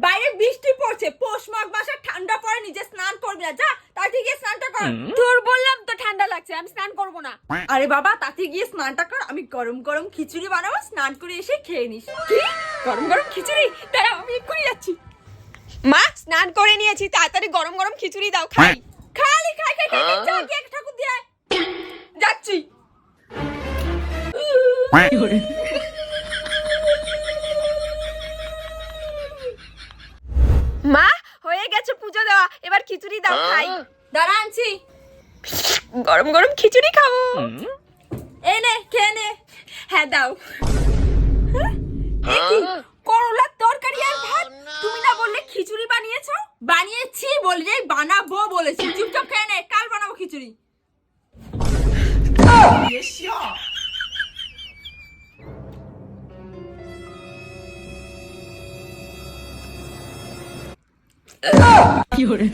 বাইরে বৃষ্টি পড়ছে, পৌষ মাঘ মাসে ঠান্ডা পড়ে, নিজে স্নান করবি না, যা তাতে গিয়ে স্নানটা কর। তোর বললাম তো ঠান্ডা লাগছে, আমি স্নান করব না। আরে বাবা, তাতে গিয়ে স্নানটা কর, আমি গরম গরম খিচুড়ি বানাবো, স্নান করে এসে খেয়ে নিস। কি গরম গরম খিচুড়ি? দাঁড়াও আমি এক্ষুনি যাচ্ছি। মা, স্নান করে নিয়েছি, তাড়াতাড়ি গরম গরম খিচুড়ি দাও, খাই। খালি খাই খাই খাই, যা গিয়ে এক ঠাকুর দিয়ে আয়। যাচ্ছি। মা, হয়ে গেছে পুজো দেওয়া, এবার খিচুড়ি দাও, খাই। দাঁড়া আনছি। গরম গরম খিচুড়ি খাবো। এই নে, খেয়ে নে। হ্যাঁ দাও। এ কি, করলার তরকারি আর ভাত? তুমি না বললে খিচুড়ি বানিয়েছো? বানিয়েছি বললে, বানাবো বলেছি। চুপচাপ খেয়ে নে, কাল বানাবো খিচুড়ি। কি হরে